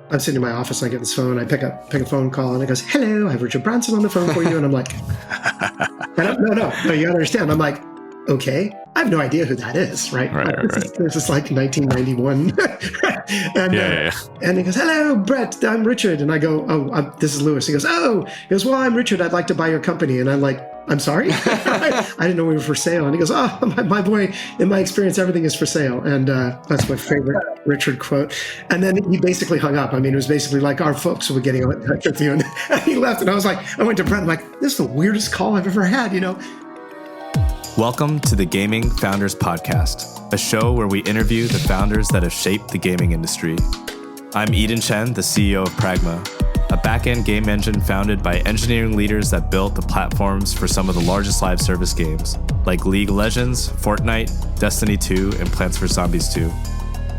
I'm sitting in my office and I get this phone. I pick a phone call and it goes, "Hello, I have Richard Branson on the phone for you." And I'm like, no, you gotta understand. I'm like, okay, I have no idea who that is, right? This is like 1991. And he goes, "Hello, Brett, I'm Richard." And I go, "This is Lewis." He goes, "Well, I'm Richard. I'd like to buy your company." And I'm like, "I'm sorry?" I didn't know we were for sale. And he goes, my boy, in my experience, everything is for sale. And that's my favorite Richard quote. And then he basically hung up. I mean, it was basically like, "Our folks were getting in touch with you." And he left. And I went to Brett, I'm like, "This is the weirdest call I've ever had, Welcome to the Gaming Founders Podcast, a show where we interview the founders that have shaped the gaming industry. I'm Eden Chen, the CEO of Pragma, a back-end game engine founded by engineering leaders that built the platforms for some of the largest live service games, like League of Legends, Fortnite, Destiny 2, and Plants vs. Zombies 2.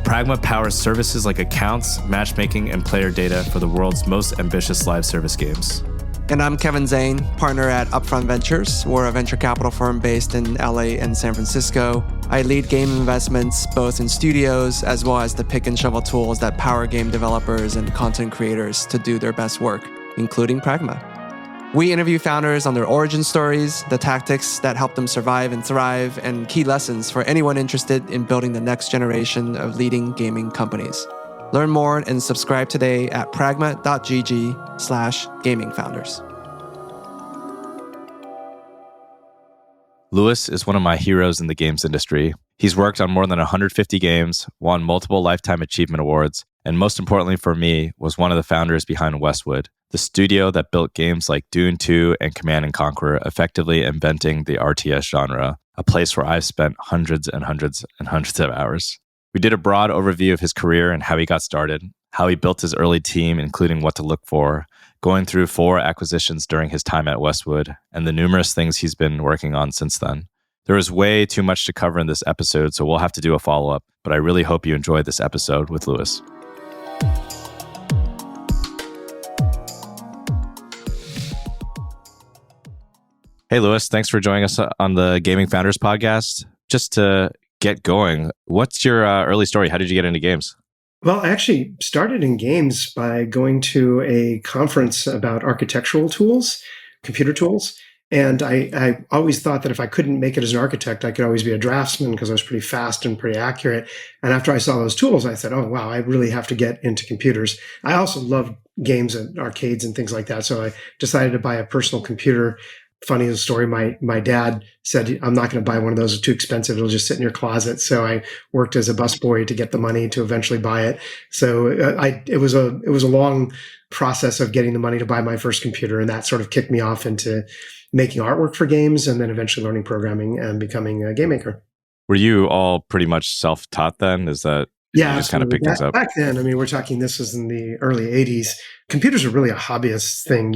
Pragma powers services like accounts, matchmaking, and player data for the world's most ambitious live service games. And I'm Kevin Zhang, partner at Upfront Ventures. We're a venture capital firm based in LA and San Francisco. I lead game investments both in studios as well as the pick and shovel tools that power game developers and content creators to do their best work, including Pragma. We interview founders on their origin stories, the tactics that help them survive and thrive, and key lessons for anyone interested in building the next generation of leading gaming companies. Learn more and subscribe today at pragma.gg/gamingfounders. Lewis is one of my heroes in the games industry. He's worked on more than 150 games, won multiple Lifetime Achievement Awards, and most importantly for me, was one of the founders behind Westwood, the studio that built games like Dune 2 and Command & Conquer, effectively inventing the RTS genre, a place where I've spent hundreds and hundreds and hundreds of hours. We did a broad overview of his career and how he got started, how he built his early team, including what to look for, going through 4 acquisitions during his time at Westwood, and the numerous things he's been working on since then. There is way too much to cover in this episode, so we'll have to do a follow-up, but I really hope you enjoyed this episode with Lewis. Hey, Lewis, thanks for joining us on the Gaming Founders Podcast. Just to get going, what's your early story? How did you get into games? Well, I actually started in games by going to a conference about architectural tools, computer tools. And I always thought that if I couldn't make it as an architect, I could always be a draftsman because I was pretty fast and pretty accurate. And after I saw those tools, I said, "Oh, wow, I really have to get into computers." I also loved games and arcades and things like that. So I decided to buy a personal computer. Funny story, my dad said, "I'm not going to buy one of those. It's too expensive. It'll just sit in your closet." So I worked as a busboy to get the money to eventually buy it. So it was a long process of getting the money to buy my first computer. And that sort of kicked me off into making artwork for games and then eventually learning programming and becoming a game maker. Were you all pretty much self-taught then? Is that you just kind of picked things up? Back then, I mean, we're talking, this was in the early 80s. Computers are really a hobbyist thing.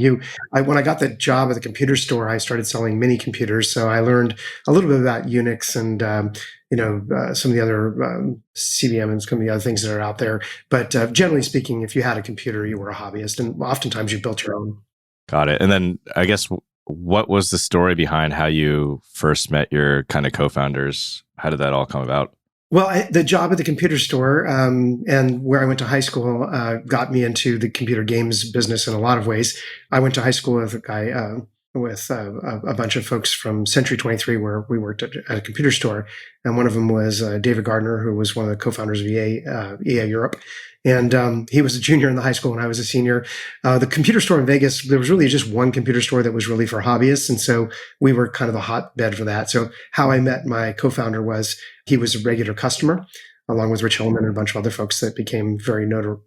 When I got the job at the computer store, I started selling mini computers. So I learned a little bit about Unix and, some of the other CVM and some of the other things that are out there. But generally speaking, if you had a computer, you were a hobbyist. And oftentimes you built your own. Got it. And then I guess, what was the story behind how you first met your kind of co-founders? How did that all come about? Well, the job at the computer store and where I went to high school got me into the computer games business in a lot of ways. I went to high school with a guy with a bunch of folks from Century 23, where we worked at a computer store, and one of them was David Gardner, who was one of the co-founders of EA Europe. And he was a junior in the high school when I was a senior. The computer store in Vegas, there was really just one computer store that was really for hobbyists. And so we were kind of the hotbed for that. So how I met my co-founder was he was a regular customer, along with Rich Hillman and a bunch of other folks that became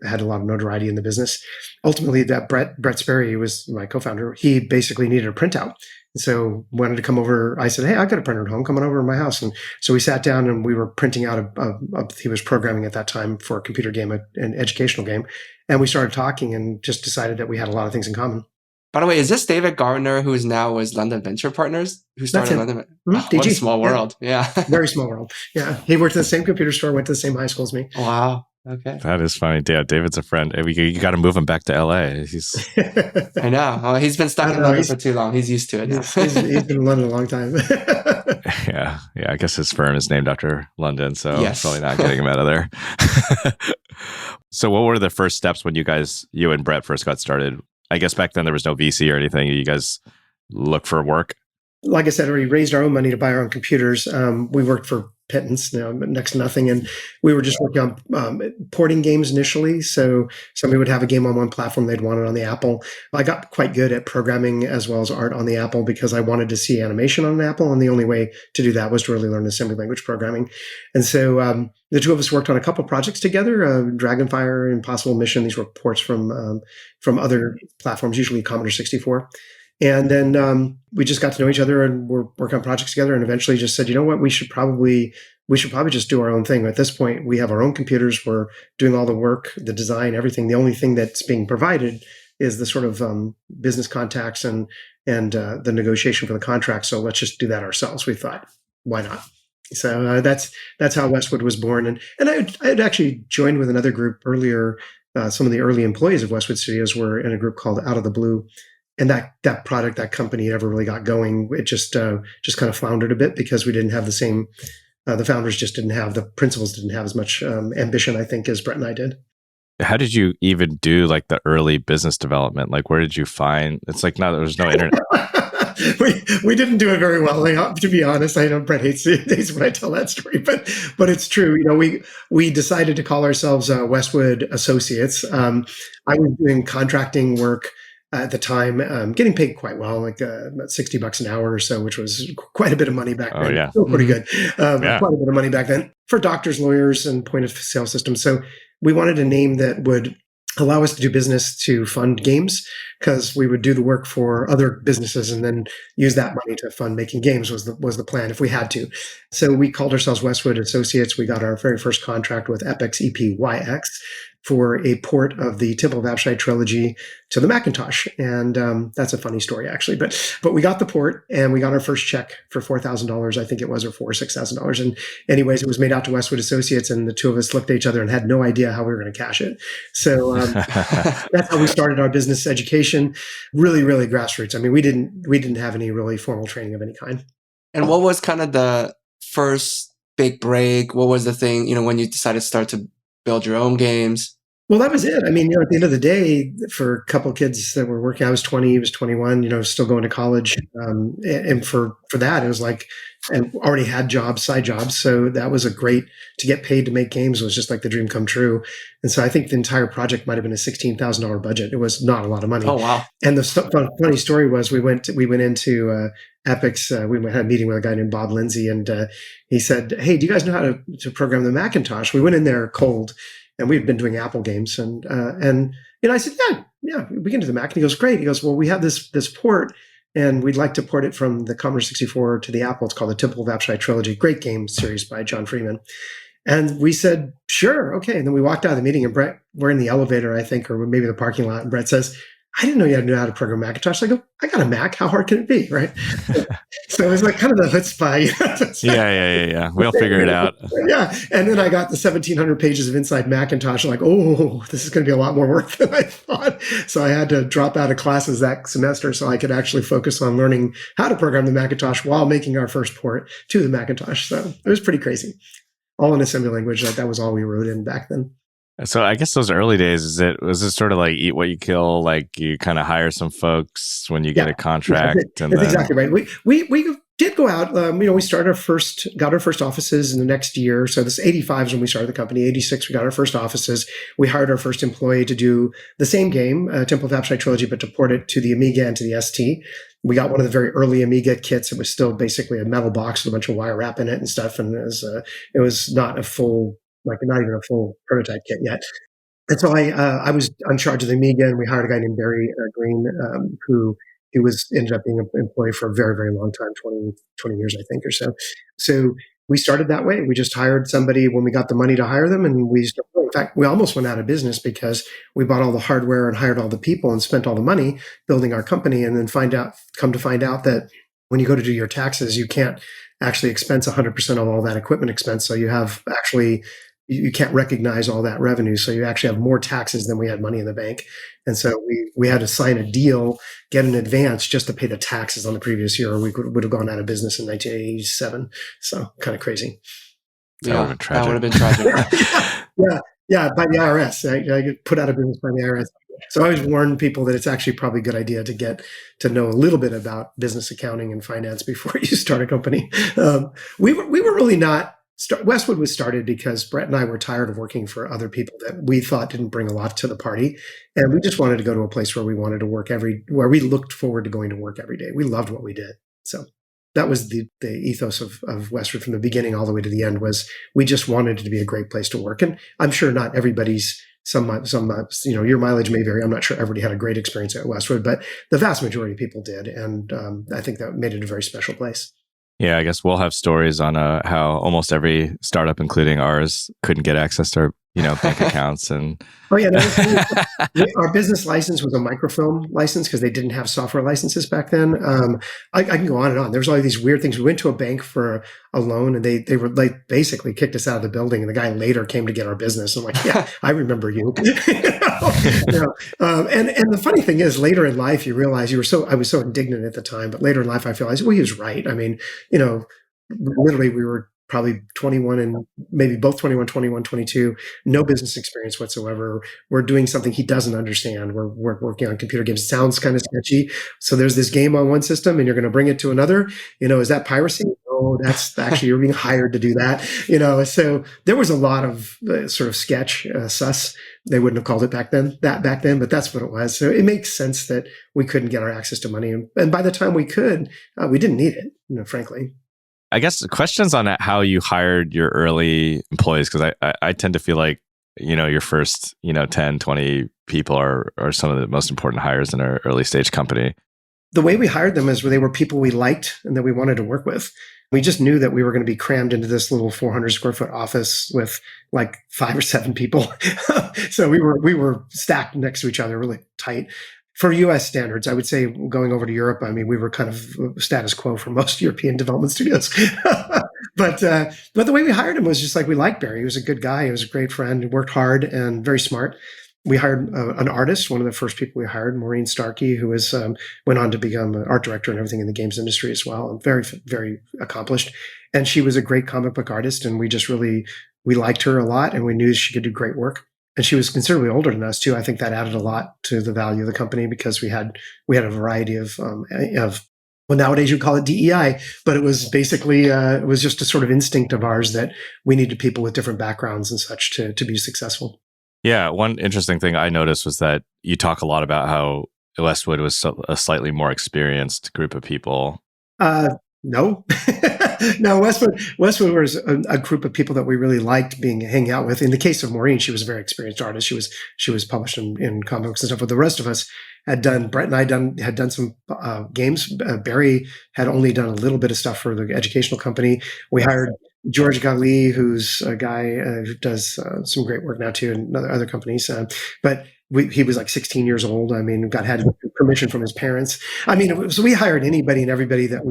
had a lot of notoriety in the business. Ultimately, that Brett Sperry, who was my co-founder, he basically needed a printout. And so wanted to come over. I said, "Hey, I got a printer at home. Come on over to my house." And so we sat down and we were printing out he was programming at that time for a computer game, an educational game. And we started talking and just decided that we had a lot of things in common. By the way, is this David Gardner, who's now with London Venture Partners, who started London? Mm-hmm. Oh, what a small world. Yeah. Very small world. Yeah. He worked at the same computer store, went to the same high school as me. Wow. Okay. That is funny. Yeah, David's a friend. You got to move him back to LA. I know. Well, he's been stuck in London for too long. He's used to it now. He's been in London a long time. Yeah. I guess his firm is named after London, so yes. Probably not getting him out of there. So what were the first steps when you and Brett first got started? I guess back then there was no VC or anything. You guys look for work? Like I said, we raised our own money to buy our own computers. We worked for pittance, next to nothing. And we were just working on porting games initially. So somebody would have a game on one platform, they'd want it on the Apple. I got quite good at programming as well as art on the Apple because I wanted to see animation on an Apple. And the only way to do that was to really learn assembly language programming. And so the two of us worked on a couple projects together, Dragonfire, Impossible Mission. These were ports from other platforms, usually Commodore 64. And then we just got to know each other and we're working on projects together and eventually just said, you know what, we should probably just do our own thing. At this point, we have our own computers. We're doing all the work, the design, everything. The only thing that's being provided is the sort of business contacts and the negotiation for the contract. So let's just do that ourselves. We thought, why not? So that's how Westwood was born. And I had actually joined with another group earlier. Some of the early employees of Westwood Studios were in a group called Out of the Blue. And that product, that company never really got going. It just kind of floundered a bit because we didn't have the same, the founders just didn't have, the principals didn't have as much ambition, I think, as Brett and I did. How did you even do like the early business development? Like, where did you find, it's like, no, there's no internet. we didn't do it very well, to be honest. I know Brett hates when I tell that story, but it's true. You know, we decided to call ourselves Westwood Associates. I was doing contracting work at the time, getting paid quite well, like about $60 an hour or so, which was quite a bit of money back then. Oh, yeah. Still pretty good. Quite a bit of money back then for doctors, lawyers, and point of sale systems. So we wanted a name that would allow us to do business to fund games because we would do the work for other businesses and then use that money to fund making games was the plan if we had to. So we called ourselves Westwood Associates. We got our very first contract with Epix EPYX for a port of the Temple of Abshai trilogy to the Macintosh. And that's a funny story, actually. But we got the port and we got our first check for $4,000, I think it was, or $4,000 or $6,000. And anyways, it was made out to Westwood Associates and the two of us looked at each other and had no idea how we were going to cash it. So that's how we started our business education. Really, really grassroots. I mean, we didn't have any really formal training of any kind. And what was kind of the first big break? What was the thing, when you decided to start to build your own games? Well, that was it. I mean, at the end of the day, for a couple of kids that were working, I was 20, he was 21, still going to college. And for that, it was like, and already had jobs, side jobs. So that was to get paid to make games was just like the dream come true. And so I think the entire project might've been a $16,000 budget. It was not a lot of money. Oh, wow. And the funny story was we went into Epix. We had a meeting with a guy named Bob Lindsay and he said, hey, do you guys know how to program the Macintosh? We went in there cold. And we had been doing Apple games, and I said, yeah, we can do the Mac. And he goes, great. He goes, well, we have this port, and we'd like to port it from the Commodore 64 to the Apple. It's called the Temple of Abshai trilogy, great game series by John Freeman. And we said, sure, okay. And then we walked out of the meeting, and Brett, we're in the elevator, I think, or maybe the parking lot, and Brett says, I didn't know you had to know how to program Macintosh. I go, I got a Mac. How hard can it be, right? So it was like kind of the chutzpah. Yeah. We'll figure it out. Yeah. And then I got the 1,700 pages of Inside Macintosh. I'm like, oh, this is going to be a lot more work than I thought. So I had to drop out of classes that semester so I could actually focus on learning how to program the Macintosh while making our first port to the Macintosh. So it was pretty crazy. All in assembly language. That was all we wrote in back then. So I guess those early days, was it sort of like eat what you kill? Like you kind of hire some folks when you get a contract. That's exactly right. We did go out. We got our first offices in the next year. So this 85 is when we started the company. 86, we got our first offices. We hired our first employee to do the same game, Temple of Abshai trilogy, but to port it to the Amiga and to the ST. We got one of the very early Amiga kits. It was still basically a metal box with a bunch of wire wrap in it and stuff. And it was not a full, not even a full prototype kit yet. And so I was in charge of the Amiga, and we hired a guy named Barry Green, who ended up being an employee for a very, very long time, 20 years, I think, or so. So we started that way. We just hired somebody when we got the money to hire them. And in fact, we almost went out of business because we bought all the hardware and hired all the people and spent all the money building our company. And then come to find out that when you go to do your taxes, you can't actually expense 100% of all that equipment expense. So you can't recognize all that revenue. So you actually have more taxes than we had money in the bank. And so we had to sign a deal, get an advance just to pay the taxes on the previous year, or we would have gone out of business in 1987. So kind of crazy. That would have been tragic. That would have been tragic. Yeah, by the IRS. I get put out of business by the IRS. So I always warn people that it's actually probably a good idea to get to know a little bit about business accounting and finance before you start a company. We were really not. Westwood was started because Brett and I were tired of working for other people that we thought didn't bring a lot to the party, and we just wanted to go to a place where we wanted to work where we looked forward to going to work every day. We loved what we did, so that was the ethos of Westwood from the beginning all the way to the end. Was we just wanted it to be a great place to work, and I'm sure not everybody's. Some, your mileage may vary. I'm not sure everybody had a great experience at Westwood, but the vast majority of people did, and I think that made it a very special place. Yeah, I guess we'll have stories on how almost every startup, including ours, couldn't get access to bank accounts and. Oh yeah, our business license was a microfilm license because they didn't have software licenses back then. I can go on and on. There's all these weird things. We went to a bank for a loan, and they were like basically kicked us out of the building. And the guy later came to get our business. I'm like, yeah, I remember you. And the funny thing is, later in life, you realize I was so indignant at the time, but later in life, I realized, well, he was right. I mean, literally, we were probably 21 and maybe both 21, 22, no business experience whatsoever. We're doing something he doesn't understand. We're working on computer games. It sounds kind of sketchy. So there's this game on one system and you're going to bring it to another. Is that piracy? No, that's actually, you're being hired to do that. So there was a lot of sort of sketch, sus. They wouldn't have called it back then, but that's what it was. So it makes sense that we couldn't get our access to money. And by the time we could, we didn't need it, frankly. I guess questions on how you hired your early employees, because I tend to feel like, your first, 10, 20 people are some of the most important hires in our early stage company. The way we hired them is they were people we liked and that we wanted to work with. We just knew that we were going to be crammed into this little 400 square foot office with like 5 or 7 people. So we were stacked next to each other, really tight. For US standards, I would say going over to Europe, I mean, we were kind of status quo for most European development studios. But the way we hired him was just like, we liked Barry. He was a good guy. He was a great friend. He worked hard and very smart. We hired an artist, one of the first people we hired, Maureen Starkey, who went on to become an art director and everything in the games industry as well, and very, very accomplished. And she was a great comic book artist, and we liked her a lot, and we knew she could do great work. And she was considerably older than us too. I think that added a lot to the value of the company because we had a variety of well, nowadays you call it DEI, but it was basically it was just a sort of instinct of ours that we needed people with different backgrounds and such to be successful. Yeah, one interesting thing I noticed was that you talk a lot about how Westwood was a slightly more experienced group of people. No. No, Westwood was a group of people that we really liked hanging out with. In the case of Maureen, she was a very experienced artist. She was published in comic books and stuff. But the rest of us Brett and I had done some games. Barry had only done a little bit of stuff for the educational company. We hired George Gali, who's a guy who does some great work now too in other companies. But he was like 16 years old. I mean, had permission from his parents. I mean, so we hired anybody and everybody that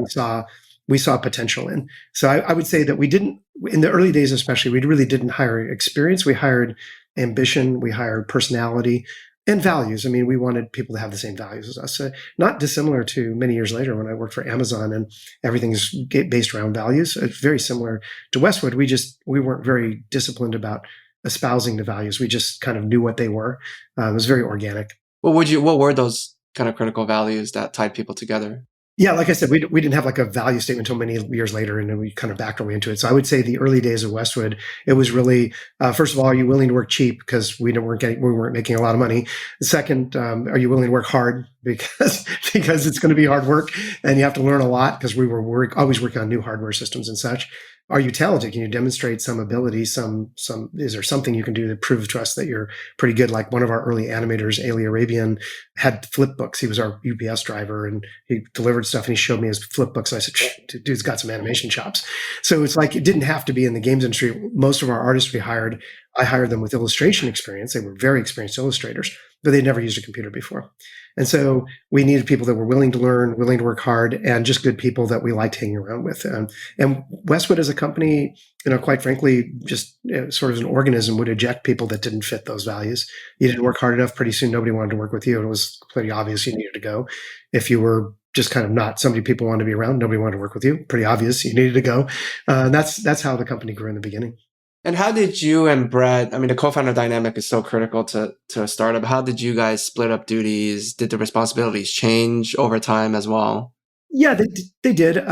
we saw potential in. So I would say that we didn't, in the early days especially, we really didn't hire experience. We hired ambition, we hired personality and values. I mean, we wanted people to have the same values as us. Not dissimilar to many years later when I worked for Amazon and everything's based around values. It's very similar to Westwood. We weren't very disciplined about espousing the values. We just kind of knew what they were. It was very organic. What were those kind of critical values that tied people together? Yeah, like I said, we didn't have like a value statement until many years later, and then we kind of backed our way into it. So I would say the early days of Westwood, it was really, first of all, are you willing to work cheap because we weren't making a lot of money? Second, are you willing to work hard because it's going to be hard work and you have to learn a lot because we were always working on new hardware systems and such. Are you talented? Can you demonstrate some ability? Is there something you can do to prove to us that you're pretty good? Like one of our early animators, Ali Arabian, had flip books. He was our UPS driver and he delivered stuff and he showed me his flip books. And I said, dude's got some animation chops. So it's like, it didn't have to be in the games industry. Most of our artists I hired them with illustration experience. They were very experienced illustrators, but they'd never used a computer before. And so we needed people that were willing to learn, willing to work hard, and just good people that we liked hanging around with. And Westwood as a company, quite frankly, just sort of an organism would eject people that didn't fit those values. You didn't work hard enough. Pretty soon, nobody wanted to work with you. It was pretty obvious you needed to go. If you were just kind of not somebody people wanted to be around, nobody wanted to work with you. Pretty obvious you needed to go. That's how the company grew in the beginning. And how did you and Brett, I mean, the co-founder dynamic is so critical to a startup. How did you guys split up duties? Did the responsibilities change over time as well? Yeah, they did.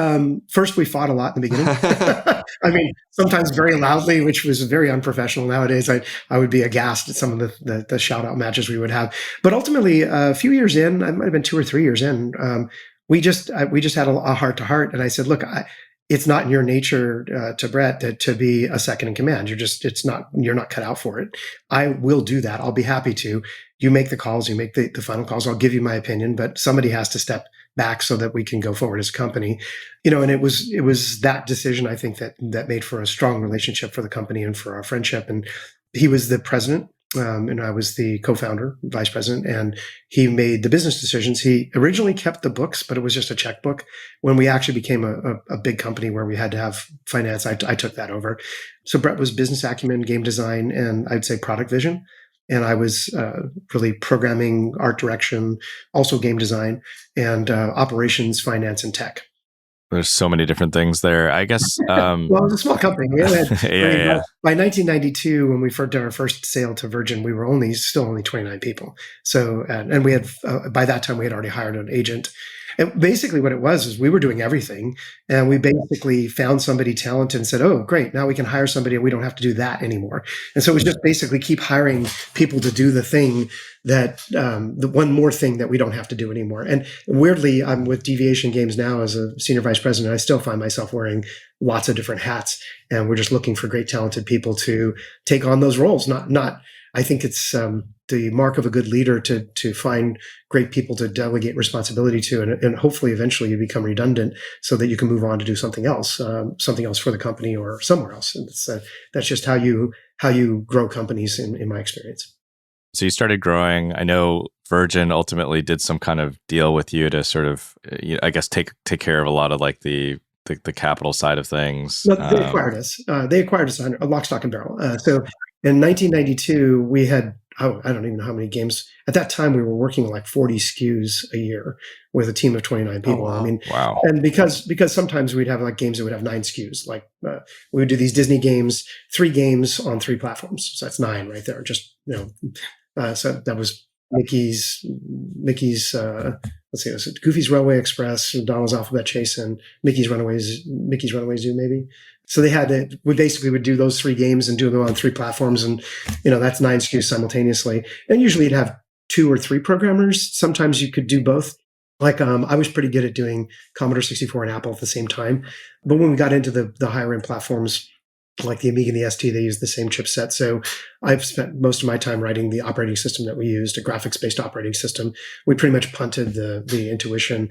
First, we fought a lot in the beginning. I mean, sometimes very loudly, which was very unprofessional. Nowadays, I would be aghast at some of the shout out matches we would have. But ultimately, a few years in, I might have been 2 or 3 years in, we just had a heart to heart, and I said, look, it's not in your nature to Brett to be a second in command. You're not cut out for it. I will do that. I'll be happy to. You make the calls, you make the final calls. I'll give you my opinion, but somebody has to step back so that we can go forward as a company. And it was that decision, I think, that made for a strong relationship for the company and for our friendship. And he was the president, and I was the co-founder, vice president, and he made the business decisions. He originally kept the books, but it was just a checkbook. When we actually became a big company where we had to have finance, I took that over. So Brett was business acumen, game design, and I'd say product vision. And I was really programming, art direction, also game design, and operations, finance, and tech. There's so many different things there. I guess. Well, it was a small company. We had, yeah. By 1992, when we did our first sale to Virgin, we were still only 29 people. So, and we had by that time we had already hired an agent. And basically, what it was is we were doing everything, and we basically found somebody talented and said, "Oh, great! Now we can hire somebody, and we don't have to do that anymore." And so it was just basically keep hiring people to do the thing that the one more thing that we don't have to do anymore. And weirdly, I'm with Deviation Games now as a senior vice president. I still find myself wearing lots of different hats, and we're just looking for great, talented people to take on those roles. Not. I think it's the mark of a good leader to find great people to delegate responsibility to, and hopefully eventually you become redundant so that you can move on to do something else for the company or somewhere else. And that's just how you grow companies in my experience. So you started growing. I know Virgin ultimately did some kind of deal with you to sort of, I guess, take care of a lot of like the capital side of things. Well, they acquired us. They acquired us on a lock, stock, and barrel. So in 1992, we had, I don't even know how many games. At that time, we were working like 40 SKUs a year with a team of 29 people. Oh, wow. I mean, wow. And because sometimes we'd have like games that would have 9 SKUs. Like we would do these Disney games, 3 games on 3 platforms. So that's 9 right there. Just, so that was Mickey's, let's see, it was Goofy's Railway Express, Donald's Alphabet Chase, and Mickey's Runaway Zoo, maybe. So we basically would do those 3 games and do them on 3 platforms, and that's 9 SKUs simultaneously. And usually you'd have 2 or 3 programmers. Sometimes you could do both. Like I was pretty good at doing Commodore 64 and Apple at the same time, but when we got into the higher end platforms, like the Amiga and the ST, they use the same chipset. So I've spent most of my time writing the operating system that we used, a graphics-based operating system. We pretty much punted the Intuition.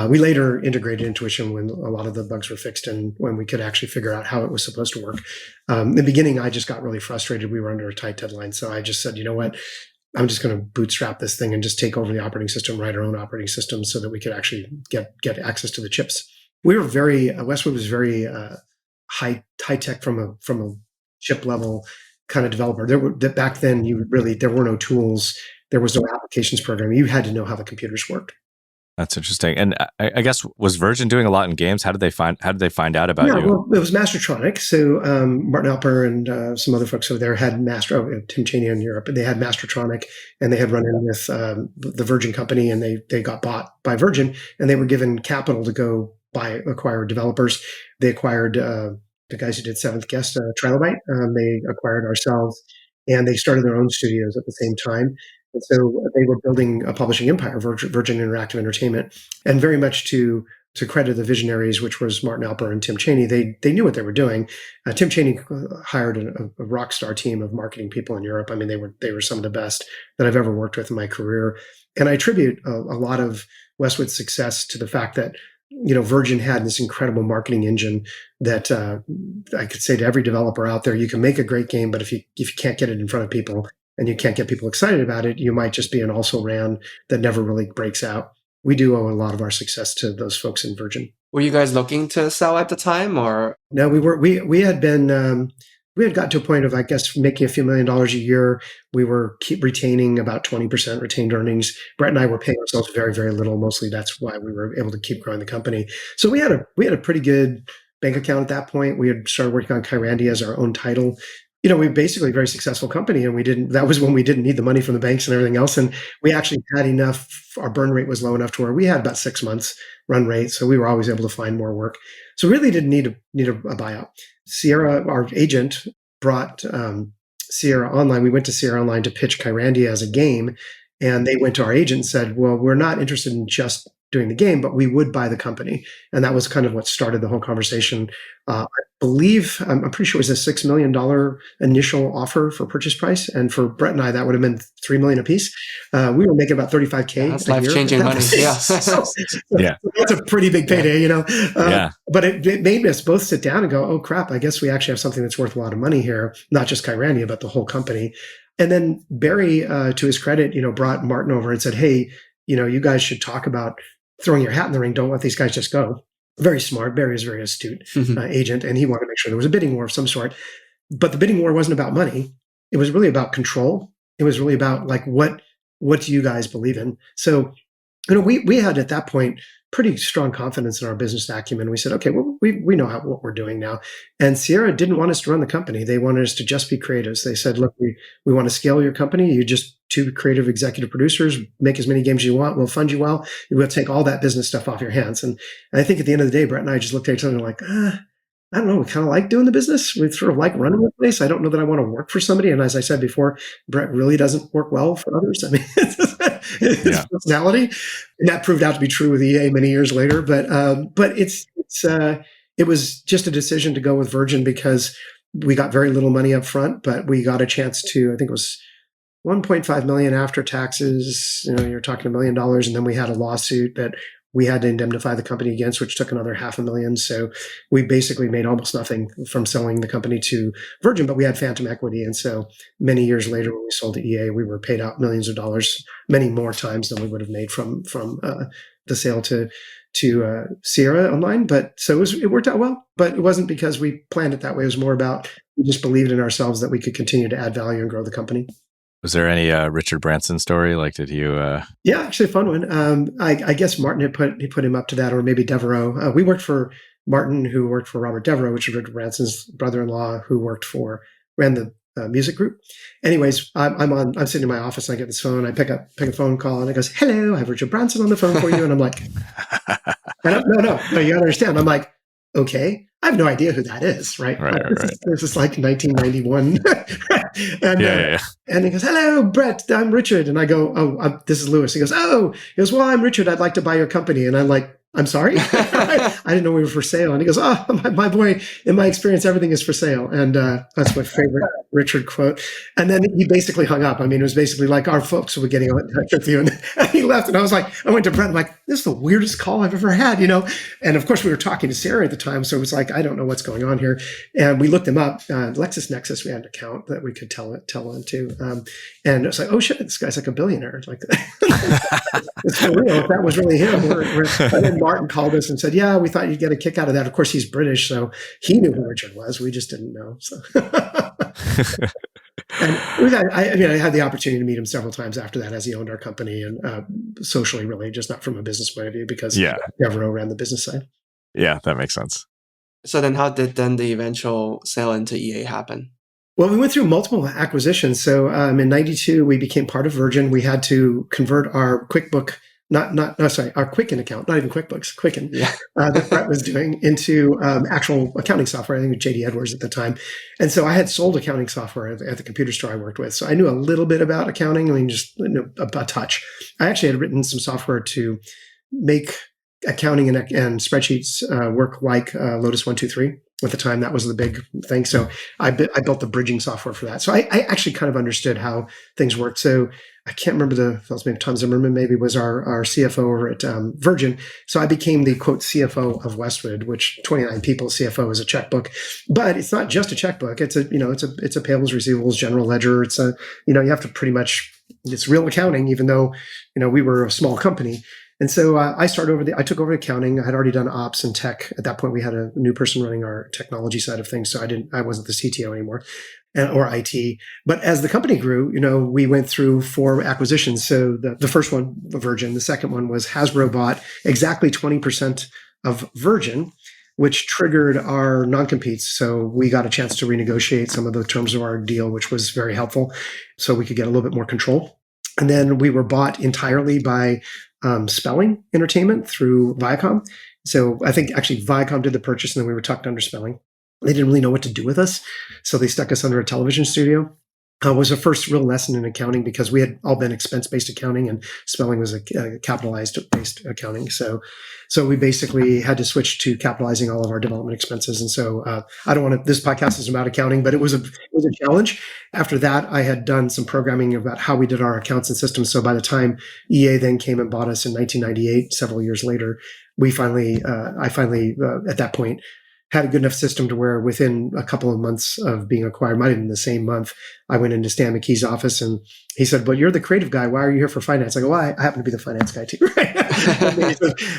We later integrated Intuition when a lot of the bugs were fixed and when we could actually figure out how it was supposed to work. In the beginning, I just got really frustrated. We were under a tight deadline. So I just said, you know what? I'm just going to bootstrap this thing and just take over the operating system, write our own operating system so that we could actually get access to the chips. We were Westwood was very high tech from a chip level kind of developer. Back then there were no tools. There was no applications program. You had to know how the computers worked. That's interesting. And I guess, was Virgin doing a lot in games? How did they find out about you? Well, it was Mastertronic. So Martin Alper and some other folks over there had Tim Cheney in Europe, and they had Mastertronic, and they had run in with the Virgin company, and they got bought by Virgin, and they were given capital to go acquire developers. They acquired the guys who did Seventh Guest, Trilobite. They acquired ourselves, and they started their own studios at the same time. And so they were building a publishing empire, Virgin Interactive Entertainment, and very much to credit the visionaries, which was Martin Alper and Tim Cheney. They knew what they were doing. Tim Cheney hired a rock star team of marketing people in Europe. I mean, they were some of the best that I've ever worked with in my career. And I attribute a lot of Westwood's success to the fact that Virgin had this incredible marketing engine that I could say to every developer out there, you can make a great game, but if you can't get it in front of people and you can't get people excited about it, you might just be an also-ran that never really breaks out. We do owe a lot of our success to those folks in Virgin. Were you guys looking to sell at the time, or? No, we were. We had been. We had got to a point of, I guess, making a few $1 million a year. We were retaining about 20% retained earnings. Brett and I were paying ourselves very, very little. Mostly that's why we were able to keep growing the company. So we had a pretty good bank account at that point. We had started working on Kyrandi as our own title. we were basically a very successful company, and that was when we didn't need the money from the banks and everything else. And we actually had enough, our burn rate was low enough to where we had about 6 months run rate. So we were always able to find more work. So really didn't need a buyout. Sierra, our agent, brought Sierra Online. We went to Sierra Online to pitch Kyrandia as a game. And they went to our agent and said, well, we're not interested in just doing the game, but we would buy the company. And that was kind of what started the whole conversation. I believe, I'm pretty sure it was a $6 million initial offer for purchase price. And for Brett and I, that would have been $3 million a piece. We were making about $35K. That's life-changing money. Yeah. Yeah. That's a pretty big payday, Yeah. But it made us both sit down and go, oh crap, I guess we actually have something that's worth a lot of money here. Not just Kyrandia, but the whole company. And then Barry, to his credit, brought Martin over and said, hey, you guys should talk about throwing your hat in the ring. Don't let these guys just go. Very smart. Barry is a very astute agent, and he wanted to make sure there was a bidding war of some sort. But the bidding war wasn't about money. It was really about control. It was really about like, what do you guys believe in? So, we had at that point pretty strong confidence in our business acumen. We said, okay, well, we know what we're doing now. And Sierra didn't want us to run the company. They wanted us to just be creatives. They said, look, we want to scale your company. You just 2 creative executive producers, make as many games as you want. We'll fund you well. We'll take all that business stuff off your hands. And I think at the end of the day, Brett and I just looked at each other like, I don't know. We kind of like doing the business. We sort of like running the place. I don't know that I want to work for somebody. And as I said before, Brett really doesn't work well for others. I mean, his personality, and that proved out to be true with EA many years later. But it was just a decision to go with Virgin because we got very little money up front, but we got a chance to, I think it was $1.5 million after taxes. You're talking $1 million, and then we had a lawsuit that we had to indemnify the company against, which took another $500,000. So we basically made almost nothing from selling the company to Virgin, but we had phantom equity. And so many years later, when we sold to EA, we were paid out millions of dollars, many more times than we would have made from the sale to Sierra Online. But so it worked out well, but it wasn't because we planned it that way. It was more about we just believed in ourselves that we could continue to add value and grow the company. Was there any Richard Branson story? Like, did you? Yeah, actually a fun one. I guess Martin had put him up to that, or maybe Devereaux. We worked for Martin, who worked for Robert Devereaux, which is Richard Branson's brother-in-law, who ran the music group. Anyways, I'm sitting in my office, and I get this phone. I pick a phone call, and it goes, "Hello, I have Richard Branson on the phone for you." And I'm like, "No, you gotta understand." I'm like, "Okay, I have no idea who that is, right? This is like 1991." And he goes, "Hello, Brett, I'm Richard." And I go, "Oh, this is Lewis." He goes, "Oh," he goes, "Well, I'm Richard. I'd like to buy your company." And I'm like, "I'm sorry?" I didn't know we were for sale. And he goes, "Oh, my boy, in my experience, everything is for sale." And that's my favorite Richard quote. And then he basically hung up. I mean, it was basically like, "Our folks will be getting in touch with you." And he left. And I went to Brett, I'm like, "This is the weirdest call I've ever had, And of course, we were talking to Sarah at the time. So it was like, I don't know what's going on here. And we looked him up. LexisNexis, we had an account that we could tell into. And it was like, oh shit, this guy's like a billionaire. Like, it's for real. If that was really him. And then Martin called us and said, "Yeah, we thought you'd get a kick out of that." Of course, he's British, so he knew who Richard was. We just didn't know. So. And I had the opportunity to meet him several times after that as he owned our company, and socially, really, just not from a business point of view, because Devereaux ran the business side. Yeah, that makes sense. So then how did the eventual sale into EA happen? Well, we went through multiple acquisitions. So in 92, we became part of Virgin. We had to convert our QuickBook, our Quicken account, not even QuickBooks, Quicken, that Brett was doing, into actual accounting software. I think it was JD Edwards at the time. And so I had sold accounting software at the computer store I worked with. So I knew a little bit about accounting. I mean, just a touch. I actually had written some software to make accounting and spreadsheets work like Lotus 1-2-3. At the time, that was the big thing. So I built the bridging software for that. So I actually kind of understood how things worked. So I can't remember the fellow's name. Tom Zimmerman maybe was our CFO over at Virgin. So I became the quote CFO of Westwood, which 29 people. CFO is a checkbook, but it's not just a checkbook. It's a payables, receivables, general ledger. It's you have to pretty much, it's real accounting, even though we were a small company. And so I took over accounting. I had already done ops and tech. At that point, we had a new person running our technology side of things. So I wasn't the CTO anymore, or IT. But as the company grew, we went through 4 acquisitions. So the first one, Virgin. The second one was Hasbro bought exactly 20% of Virgin. which triggered our non-competes. So we got a chance to renegotiate some of the terms of our deal, which was very helpful. So we could get a little bit more control. And then we were bought entirely by Spelling Entertainment through Viacom. So I think actually Viacom did the purchase, and then we were tucked under Spelling. They didn't really know what to do with us, so they stuck us under a television studio. Was a first real lesson in accounting because we had all been expense-based accounting and Spelling was a capitalized-based accounting. So we basically had to switch to capitalizing all of our development expenses. And so I don't want to, this podcast is about accounting, but it was a challenge. After that, I had done some programming about how we did our accounts and systems. So by the time EA then came and bought us in 1998, several years later, I finally, at that point, had a good enough system to where within a couple of months of being acquired, might have been the same month, I went into Stan McKee's office and he said, "But you're the creative guy. Why are you here for finance?" I go, "Well, I happen to be the finance guy too." Right?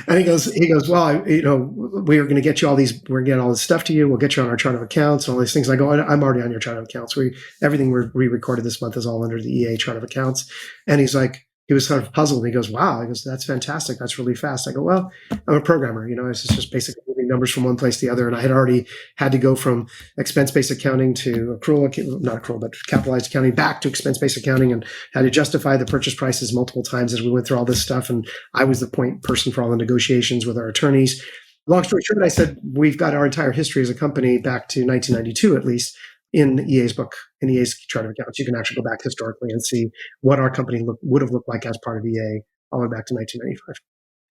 and he goes, "Well, we are going to get you all these, we're going to get all this stuff to you. We'll get you on our chart of accounts and all these things." And I go, "I'm already on your chart of accounts. Everything we recorded this month is all under the EA chart of accounts." And he's like, he was sort of puzzled. He goes, "Wow." He goes, "That's fantastic. That's really fast." I go, "Well, I'm a programmer. It's just basically moving numbers from one place to the other." And I had already had to go from expense-based accounting to not accrual, but capitalized accounting back to expense-based accounting, and had to justify the purchase prices multiple times as we went through all this stuff. And I was the point person for all the negotiations with our attorneys. Long story short, I said, we've got our entire history as a company back to 1992, at least, in EA's book, in EA's chart of accounts. You can actually go back historically and see what our company would have looked like as part of EA all the way back to 1995.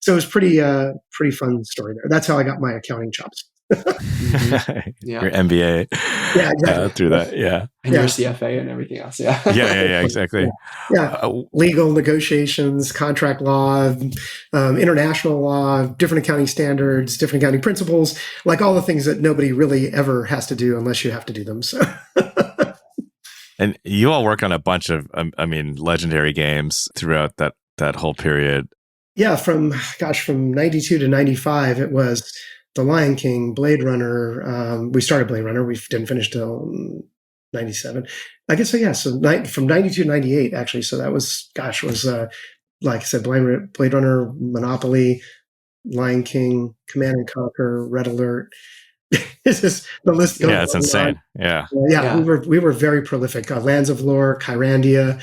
So it was pretty fun story there. That's how I got my accounting chops. Your MBA. Yeah, exactly. Through that, yeah. And your CFA and everything else, yeah. Yeah, exactly. Yeah. Legal negotiations, contract law, international law, different accounting standards, different accounting principles, like all the things that nobody really ever has to do unless you have to do them. So. And you all work on a bunch of, legendary games throughout that whole period. Yeah, from 92 to 95, it was The Lion King, Blade Runner. We started Blade Runner. We didn't finish till 97. I guess so, yeah. So from 92 to 98, actually. So that was like I said, Blade Runner, Monopoly, LionKing, Command and Conquer, Red Alert. It's just the list goes on. Yeah, it's insane. Yeah. We were very prolific. Lands of Lore, Kyrandia.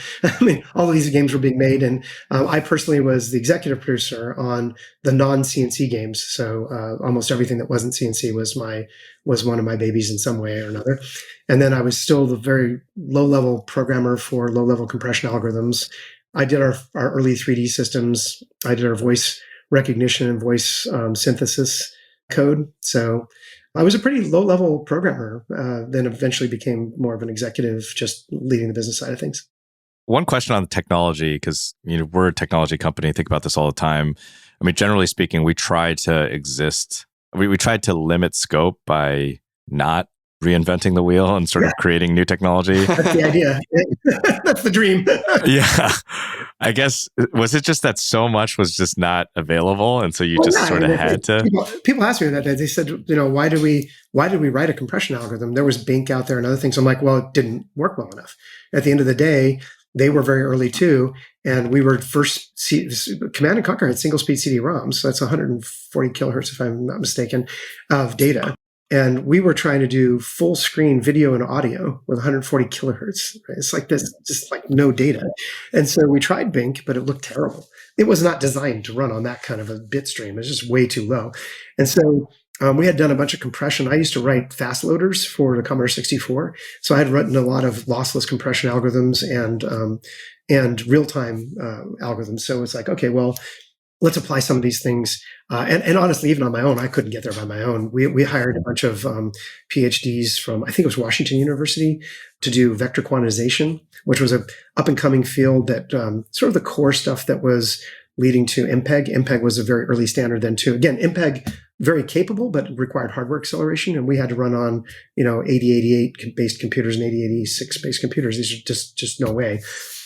All of these games were being made, and I personally was the executive producer on the non-CNC games. So almost everything that wasn't CNC was one of my babies in some way or another. And then I was still the very low-level programmer for low-level compression algorithms. I did our early 3D systems. I did our voice recognition and voice synthesis code. So I was a pretty low-level programmer, then eventually became more of an executive, just leading the business side of things. One question on technology, because we're a technology company, think about this all the time. Generally speaking, we try to exist. We tried to limit scope by not reinventing the wheel and sort of creating new technology. That's the idea. That's the dream. Yeah. I guess, was it just that so much was just not available? And so you sort of had to? People ask me that. They said, why did we write a compression algorithm? There was Bink out there and other things. I'm like, well, it didn't work well enough. At the end of the day, they were very early too. And we were Command and Conquer had single speed CD-ROMs. So that's 140 kilohertz, if I'm not mistaken, of data. And we were trying to do full screen video and audio with 140 kilohertz. Right? It's like this, just like no data. And so we tried Bink, but it looked terrible. It was not designed to run on that kind of a bit stream. It was just way too low. And so we had done a bunch of compression. I used to write fast loaders for the Commodore 64. So I had written a lot of lossless compression algorithms and real-time algorithms. So it's like, okay, well, let's apply some of these things. And honestly, even on my own, I couldn't get there by my own. We hired a bunch of PhDs from, I think it was Washington University, to do vector quantization, which was a up-and-coming field that sort of the core stuff that was leading to MPEG. MPEG was a very early standard then too. Again, MPEG, very capable, but required hardware acceleration. And we had to run on, 8088 based computers and 8086 based computers. These are just no way.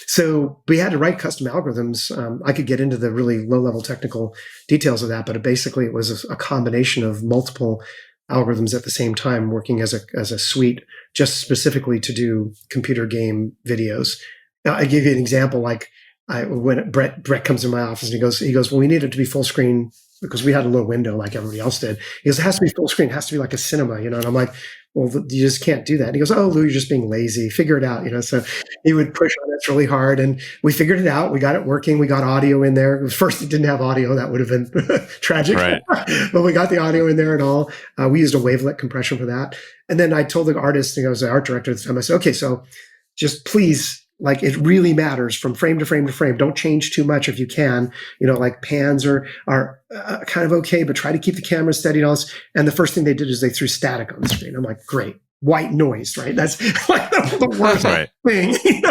So we had to write custom algorithms. I could get into the really low-level technical details of that, but basically it was a combination of multiple algorithms at the same time working as a suite just specifically to do computer game videos. Now, I give you an example. Like when Brett comes in my office and he goes, well, we need it to be full screen because we had a little window like everybody else did. He goes, it has to be full screen. It has to be like a cinema, and I'm like, well, you just can't do that. And he goes, oh, Lou, you're just being lazy. Figure it out, So he would push on us really hard, and we figured it out. We got it working. We got audio in there. First, it didn't have audio. That would have been tragic. Right. But we got the audio in there and all. We used a wavelet compression for that. And then I told the artist, I was the art director at the time, I said, okay, so just please, like, it really matters from frame to frame to frame. Don't change too much if you can. Like pans are kind of okay, but try to keep the camera steady and all this. And the first thing they did is they threw static on the screen. I'm like, great, white noise, right? That's like the worst thing.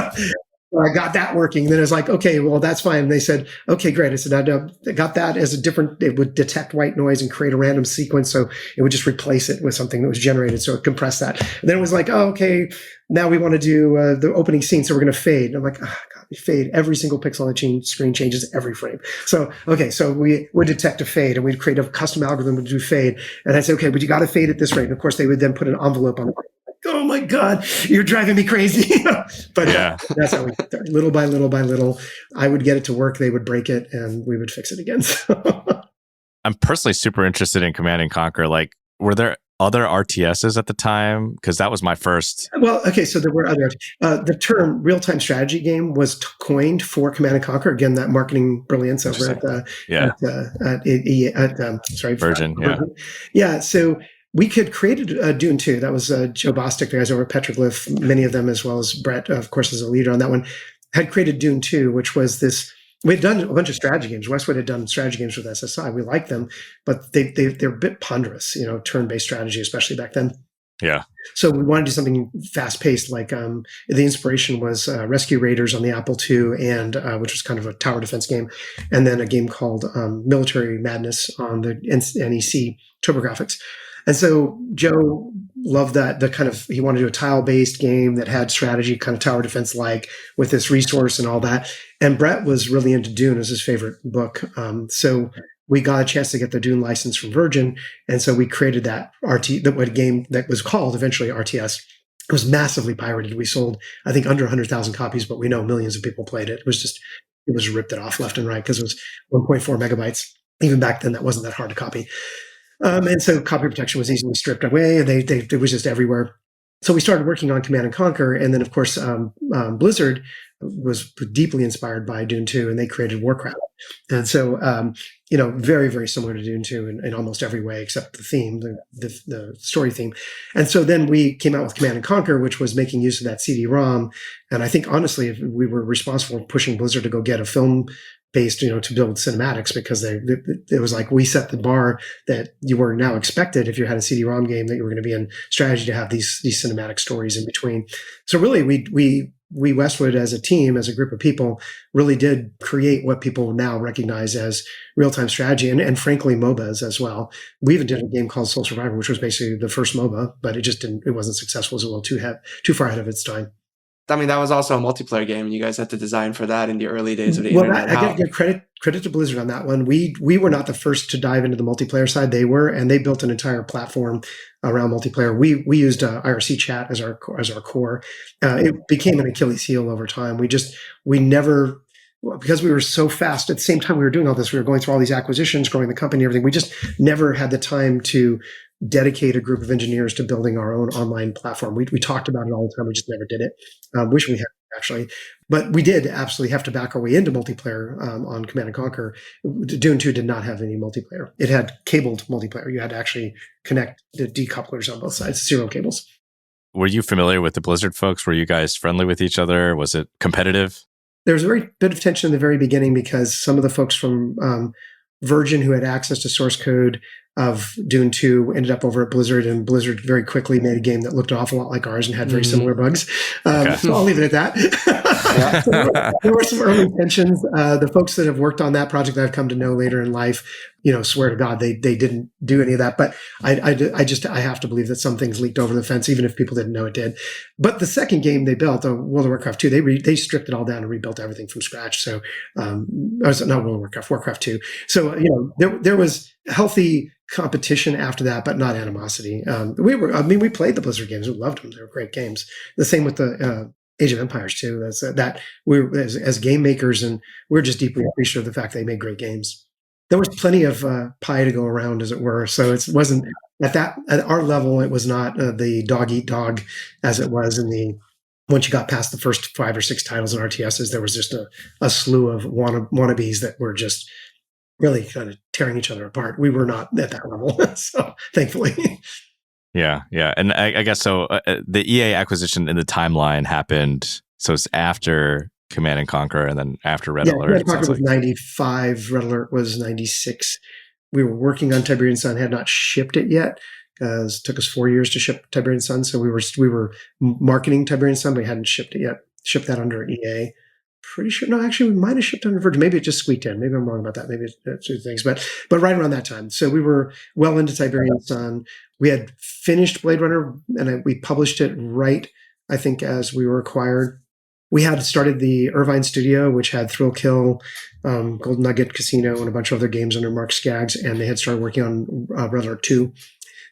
So I got that working. Then it's like, okay, well, that's fine. And they said, okay, great. I said, I got that as a different, it would detect white noise and create a random sequence. So it would just replace it with something that was generated. So it compressed that. And then it was like, oh, okay, now we want to do the opening scene. So we're going to fade. And I'm like, oh, God, we fade. Every single pixel on the screen changes every frame. So, okay, so we would detect a fade and we'd create a custom algorithm to do fade. And I'd say, okay, but you got to fade at this rate. And of course, they would then put an envelope on it. Oh my God, you're driving me crazy. But that's how we started. Little by little by little, I would get it to work. They would break it and we would fix it again. I'm personally super interested in Command and Conquer. Like, were there other RTSs at the time? Because that was my first. Well, okay, so there were other. The term real-time strategy game was coined for Command and Conquer. Again, that marketing brilliance over at Virgin. Yeah, so we could create a Dune 2. That was Joe Bostic, the guys over at Petroglyph, many of them, as well as Brett, of course, as a leader on that one, had created Dune 2, which was this. We'd done a bunch of strategy games. Westwood had done strategy games with SSI. We liked them, but they're a bit ponderous, turn-based strategy, especially back then. Yeah. So we wanted to do something fast-paced. Like the inspiration was Rescue Raiders on the Apple II, and which was kind of a tower defense game, and then a game called Military Madness on the NEC TurboGrafx. And so Joe loved that, he wanted to do a tile-based game that had strategy, kind of tower defense-like, with this resource and all that. And Brett was really into Dune as his favorite book. So we got a chance to get the Dune license from Virgin. And so we created that game that was called eventually RTS. It was massively pirated. We sold, I think, under 100,000 copies, but we know millions of people played it. It was ripped it off left and right because it was 1.4 megabytes. Even back then, that wasn't that hard to copy. And so copy protection was easily stripped away. It was just everywhere. So we started working on Command and Conquer. And then, of course, Blizzard was deeply inspired by Dune 2, and they created Warcraft. And so, very, very similar to Dune 2 in almost every way, except the theme, the story theme. And so then we came out with Command and Conquer, which was making use of that CD-ROM. And I think, honestly, we were responsible for pushing Blizzard to go get a film based, to build cinematics, because it was like we set the bar that you were now expected if you had a CD-ROM game that you were going to be in strategy to have these cinematic stories in between. So really, we Westwood as a team, as a group of people, really did create what people now recognize as real-time strategy and frankly MOBAs as well. We even did a game called Soul Survivor, which was basically the first MOBA, but it wasn't successful. It was a little too far ahead of its time. I mean, that was also a multiplayer game, and you guys had to design for that in the early days of the internet. I got to give credit to Blizzard on that one. We were not the first to dive into the multiplayer side. They were, and they built an entire platform around multiplayer. We used IRC chat as our core. It became an Achilles heel over time. We never, because we were so fast at the same time we were doing all this, we were going through all these acquisitions, growing the company, everything. We just never had the time to dedicate a group of engineers to building our own online platform. We talked about it all the time. We just never did it. Wish we had, actually. But we did absolutely have to back our way into multiplayer on Command and Conquer. Dune 2 did not have any multiplayer. It had cabled multiplayer. You had to actually connect the decouplers on both sides, serial cables. Were you familiar with the Blizzard folks? Were you guys friendly with each other? Was it competitive? There was a very bit of tension in the very beginning because some of the folks from Virgin who had access to source code of Dune 2 ended up over at Blizzard, and Blizzard very quickly made a game that looked an awful lot like ours and had very similar bugs. So I'll leave it at that. So there were some early tensions. The folks that have worked on that project that I've come to know later in life, swear to God, they didn't do any of that. But I have to believe that some things leaked over the fence, even if people didn't know it did. But the second game they built, World of Warcraft 2, they stripped it all down and rebuilt everything from scratch. So, not World of Warcraft, Warcraft 2. So, there was healthy competition after that, but not animosity. We played the Blizzard games. We loved them. They were great games. The same with the Age of Empires too. That we're as game makers, and we're just deeply appreciative of the fact they made great games. There was plenty of pie to go around, as it were. So it wasn't at our level. It was not the dog eat dog as it was once you got past the first 5 or 6 titles in RTSs. There was just a slew of wannabes that were just really kind of tearing each other apart. We were not at that level, so thankfully. Yeah, and I guess so. The EA acquisition in the timeline happened. So it's after Command and Conquer, and then after Red Alert. Command and Conquer was 95. Red Alert was 96. We were working on Tiberian Sun, had not shipped it yet because it took us 4 years to ship Tiberian Sun. So we were marketing Tiberian Sun, but we hadn't shipped it yet. Shipped that under EA. Pretty sure. No, actually, we might have shipped under Virgin. Maybe it just squeaked in. Maybe I'm wrong about that. Maybe it's two things. But right around that time. So we were well into Tiberian Sun. We had finished Blade Runner, and we published it right, I think, as we were acquired. We had started the Irvine Studio, which had Thrill Kill, Golden Nugget Casino, and a bunch of other games under Mark Skaggs, and they had started working on Red Alert 2.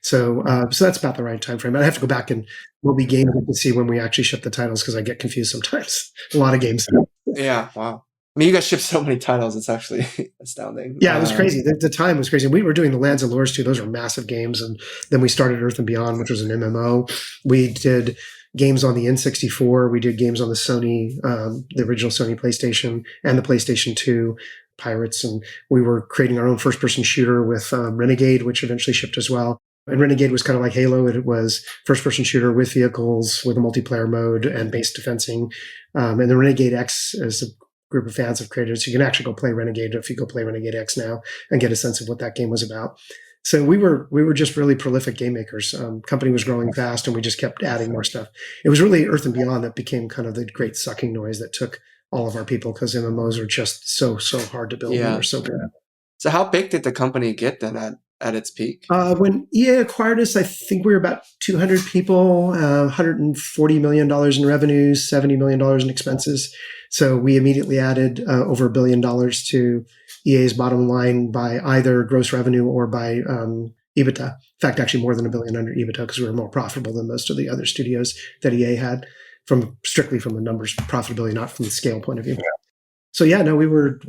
So that's about the right time frame. I'd have to go back and we'll be game to see when we actually ship the titles because I get confused sometimes. A lot of games. Yeah, wow. I mean, you guys shipped so many titles. It's actually astounding. Yeah, it was crazy. The time was crazy. We were doing the Lands of Lures too. Those were massive games. And then we started Earth and Beyond, which was an MMO. We did games on the N64. We did games on the Sony, the original Sony PlayStation and the PlayStation 2 Pirates. And we were creating our own first-person shooter with Renegade, which eventually shipped as well. And Renegade was kind of like Halo. It was first-person shooter with vehicles, with a multiplayer mode and base defensing. And the Renegade X is a group of fans have created. So you can actually go play Renegade if you go play Renegade X now and get a sense of what that game was about. So we were just really prolific game makers. Company was growing fast, and we just kept adding more stuff. It was really Earth and Beyond that became kind of the great sucking noise that took all of our people because MMOs are just so hard to build. Yeah. And they're so good. So how big did the company get then at its peak? When EA acquired us, I think we were about 200 people, $140 million in revenues, $70 million in expenses. So we immediately added over $1 billion to EA's bottom line by either gross revenue or by EBITDA. In fact, actually more than $1 billion under EBITDA because we were more profitable than most of the other studios that EA had, strictly from the numbers profitability, not from the scale point of view. Yeah. So yeah, no, we were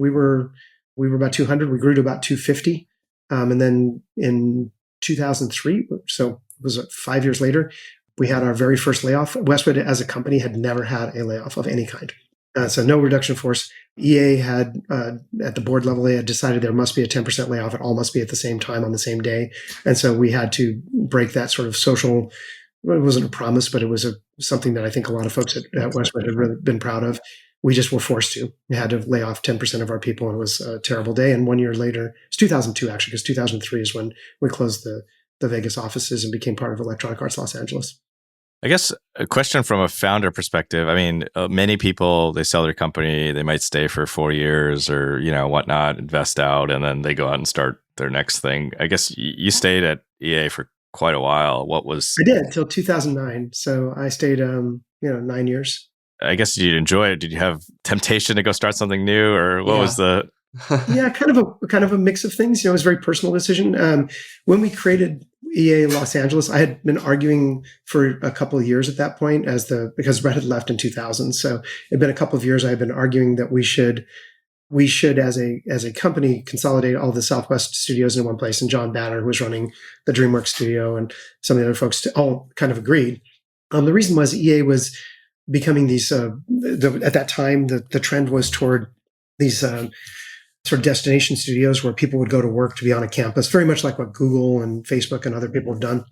about 200. We grew to about 250. And then in 2003, so it was 5 years later, we had our very first layoff. Westwood as a company had never had a layoff of any kind. So no reduction force. EA had, at the board level, they had decided there must be a 10% layoff. It all must be at the same time on the same day. And so we had to break that sort of social, it wasn't a promise, but it was something that I think a lot of folks at Westwood had really been proud of. We just were forced to. We had to lay off 10% of our people, and it was a terrible day. And 1 year later, it's 2002 actually, because 2003 is when we closed the Vegas offices and became part of Electronic Arts Los Angeles. I guess a question from a founder perspective. I mean, many people, they sell their company, they might stay for 4 years or, whatnot, invest out, and then they go out and start their next thing. I guess you stayed at EA for quite a while. I did till 2009. So I stayed, 9 years. I guess did you enjoy it? Did you have temptation to go start something new, or what was the? Yeah, kind of a mix of things. It was a very personal decision. When we created EA Los Angeles, I had been arguing for a couple of years at that point because Brett had left in 2000. So it'd been a couple of years I had been arguing that we should as a company consolidate all the Southwest studios in one place. And John Banner, who was running the DreamWorks studio, and some of the other folks all kind of agreed. The reason was EA was becoming these, at that time, the trend was toward these sort of destination studios where people would go to work to be on a campus, very much like what Google and Facebook and other people have done.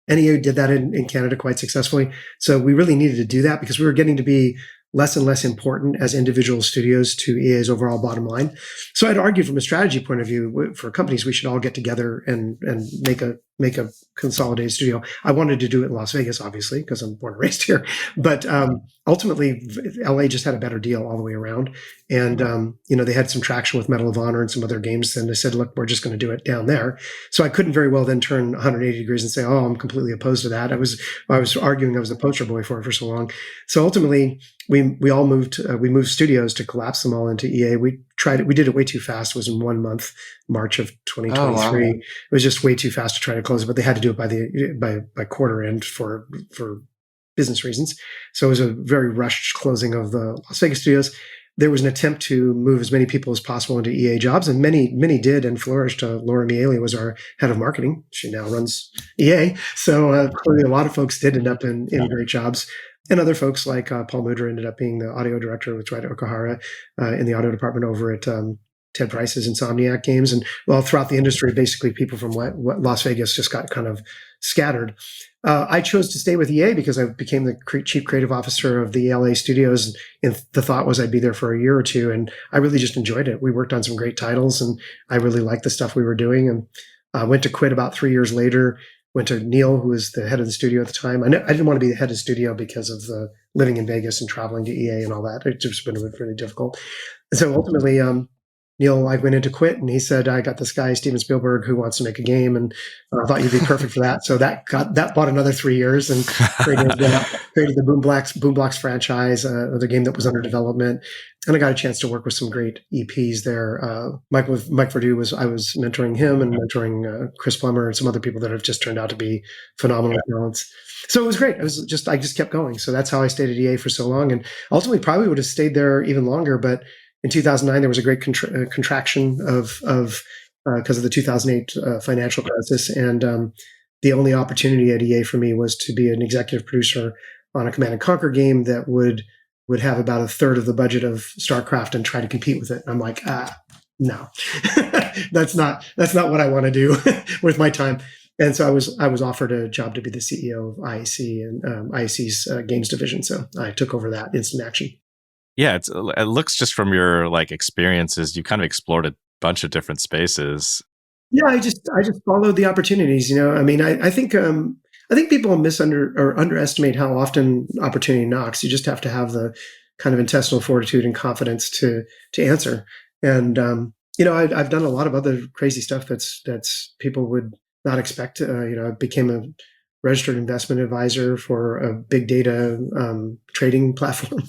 And EA did that in Canada quite successfully. So we really needed to do that because we were getting to be less and less important as individual studios to EA's overall bottom line. So I'd argue from a strategy point of view, for companies, we should all get together and make a consolidated studio. I wanted to do it in Las Vegas, obviously, because I'm born and raised here. But ultimately, LA just had a better deal all the way around. And, they had some traction with Medal of Honor and some other games. And they said, look, we're just going to do it down there. So I couldn't very well then turn 180 degrees and say, oh, I'm completely opposed to that. I was arguing I was the poster boy for it for so long. So ultimately, we all moved studios to collapse them all into EA. We did it way too fast. It was in 1 month, March of 2023. Oh, wow. It was just way too fast to try to close it, but they had to do it by quarter end for business reasons. So it was a very rushed closing of the Las Vegas studios. there was an attempt to move as many people as possible into EA jobs, and many did and flourished. Laura Miele was our head of marketing. She now runs EA. So clearly a lot of folks did end up in great jobs. And other folks like Paul Mudra ended up being the audio director with Dwight Okuhara in the audio department over at Ted Price's Insomniac Games. And throughout the industry, basically people from Las Vegas just got kind of scattered. I chose to stay with EA because I became the chief creative officer of the LA studios. And the thought was I'd be there for a year or two. And I really just enjoyed it. We worked on some great titles and I really liked the stuff we were doing. And I went to quit about 3 years later, went to Neil, who was the head of the studio at the time. I didn't want to be the head of the studio because of the living in Vegas and traveling to EA and all that. It's just been really difficult. And so ultimately, Neil, I went in to quit, and he said, "I got this guy, Steven Spielberg, who wants to make a game, and I thought you'd be perfect for that." So that bought another 3 years and created the Boomblocks franchise, another game that was under development. And I got a chance to work with some great EPs there. Mike Verdu I was mentoring him and mentoring Chris Plummer and some other people that have just turned out to be phenomenal talents. So it was great. I just kept going. So that's how I stayed at EA for so long, and ultimately probably would have stayed there even longer, but in 2009, there was a great contraction of because of the 2008 financial crisis, and the only opportunity at EA for me was to be an executive producer on a Command and Conquer game that would have about a third of the budget of StarCraft and try to compete with it. And I'm like, no, that's not what I want to do with my time. And so I was offered a job to be the CEO of IAC and IAC's games division. So I took over that Instant Action. Yeah, it looks just from your experiences, you kind of explored a bunch of different spaces. Yeah, I just followed the opportunities. I mean, I think people underestimate how often opportunity knocks. You just have to have the kind of intestinal fortitude and confidence to answer. And I've done a lot of other crazy stuff that's people would not expect. I became a registered investment advisor for a big data trading platform.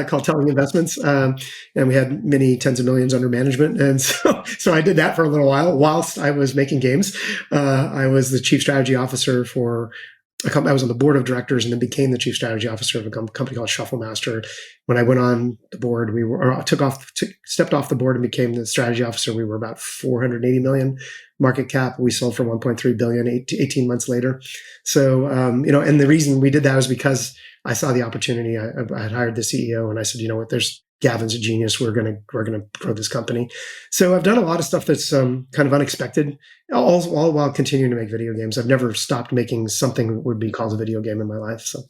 Called Telling Investments. And we had many tens of millions under management. And so I did that for a little while whilst I was making games. I was the chief strategy officer for I was on the board of directors and then became the chief strategy officer of a company called Shufflemaster. When I went on the board, stepped off the board and became the strategy officer. We were about 480 million market cap. We sold for 1.3 billion 18 months later. So, and the reason we did that was because I saw the opportunity. I had hired the CEO and I said, Gavin's a genius. We're going to grow this company. So I've done a lot of stuff that's kind of unexpected, all while continuing to make video games. I've never stopped making something that would be called a video game in my life. So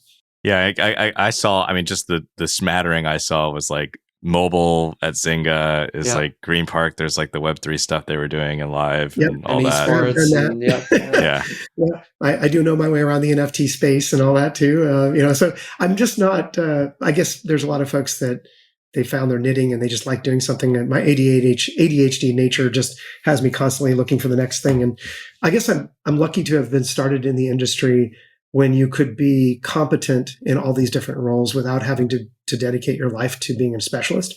yeah, I saw. I mean, just the smattering I saw was mobile at Zynga is Green Park. There's the Web3 stuff they were doing and live and all that. Yeah, I do know my way around the NFT space and all that too. So I'm just not. I guess there's a lot of folks that they found their knitting and they just like doing something. And my ADHD nature just has me constantly looking for the next thing. And I guess I'm lucky to have been started in the industry when you could be competent in all these different roles without having to dedicate your life to being a specialist.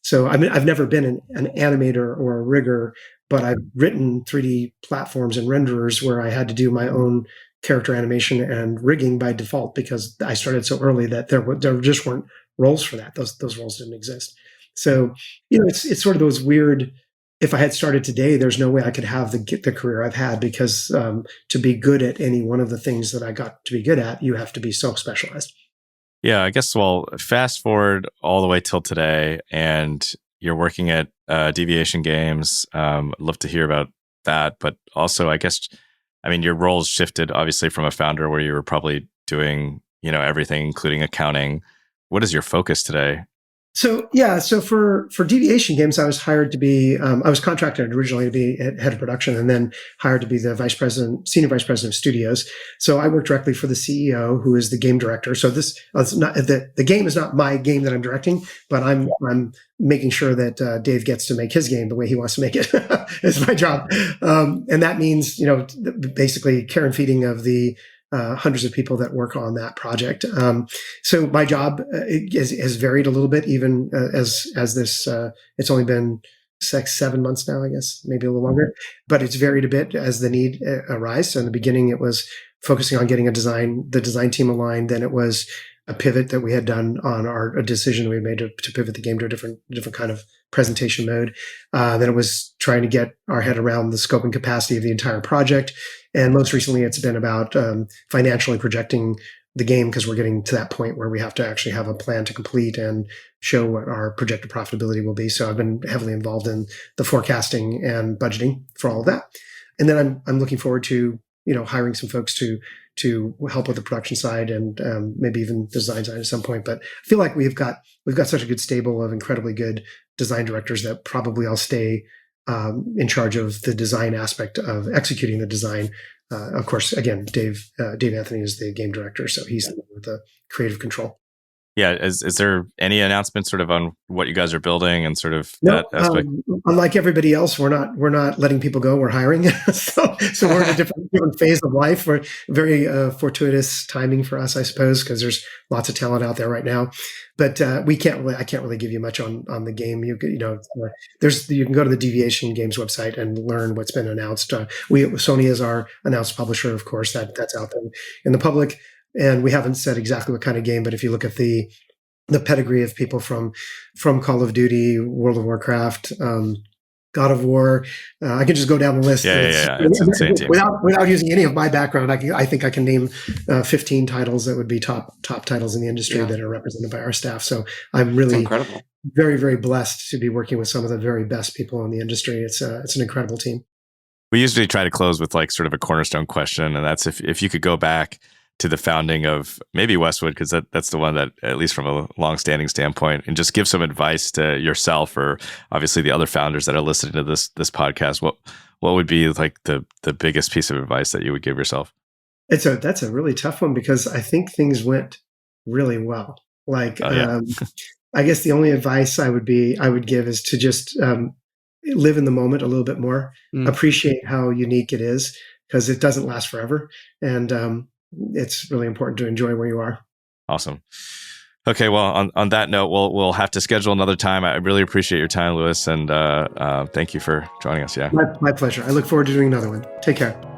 So I mean, I've never been an animator or a rigger, but I've written 3D platforms and renderers where I had to do my own character animation and rigging by default because I started so early that there just weren't roles for that. Those roles didn't exist. So, it's sort of those weird, if I had started today, there's no way I could have the career I've had because to be good at any one of the things that I got to be good at, you have to be so specialized. Yeah, I guess, fast forward all the way till today and you're working at Deviation Games. I'd love to hear about that. But also, I guess, your roles shifted obviously from a founder where you were probably doing, everything, including accounting. What is your focus today? So for Deviation Games, I was hired to be, I was contracted originally to be head of production and then hired to be the senior vice president of studios. So I work directly for the CEO, who is the game director. So this is not the game is not my game that I'm directing, but I'm making sure that Dave gets to make his game the way he wants to make it. It's my job, and that means basically care and feeding of the hundreds of people that work on that project. So my job has varied a little bit, even as this, it's only been 6-7 months now, I guess, maybe a little longer, but it's varied a bit as the need arises. So in the beginning, it was focusing on getting the design team aligned. Then it was a pivot that we had done on a decision we made to pivot the game to a different kind of presentation mode. Then it was trying to get our head around the scope and capacity of the entire project. And most recently, it's been about financially projecting the game, because we're getting to that point where we have to actually have a plan to complete and show what our projected profitability will be. So I've been heavily involved in the forecasting and budgeting for all of that. And then I'm looking forward to, hiring some folks to help with the production side and maybe even the design side at some point. But I feel like we've got such a good stable of incredibly good design directors that probably I'll stay in charge of the design aspect of executing the design. Of course, again, Dave Anthony is the game director, so he's with the creative control. Yeah, is there any announcement sort of on what you guys are building and sort of that aspect? Unlike everybody else, we're not letting people go. We're hiring, so we're in a different phase of life. We're very fortuitous timing for us, I suppose, because there's lots of talent out there right now. But I can't really give you much on the game. You can go to the Deviation Games website and learn what's been announced. Sony is our announced publisher, of course. That's out there in the public. And we haven't said exactly what kind of game, but if you look at the pedigree of people from Call of Duty, World of Warcraft, God of War, I can just go down the list. Yeah. It's insane team. Without using any of my background, I think I can name 15 titles that would be top titles in the industry that are represented by our staff. So I'm really very, very blessed to be working with some of the very best people in the industry. It's an incredible team. We usually try to close with like sort of a cornerstone question, and that's if you could go back to the founding of maybe Westwood, because that's the one that, at least from a long-standing standpoint, and just give some advice to yourself or obviously the other founders that are listening to this podcast. What would be like the biggest piece of advice that you would give yourself? That's a really tough one, because I think things went really well. I guess the only advice I would give is to just live in the moment a little bit more, appreciate how unique it is, because it doesn't last forever. And it's really important to enjoy where you are. Awesome. Okay, well, on that note, we'll have to schedule another time. I really appreciate your time, Louis, and thank you for joining us. Yeah, my pleasure. I look forward to doing another one. Take care.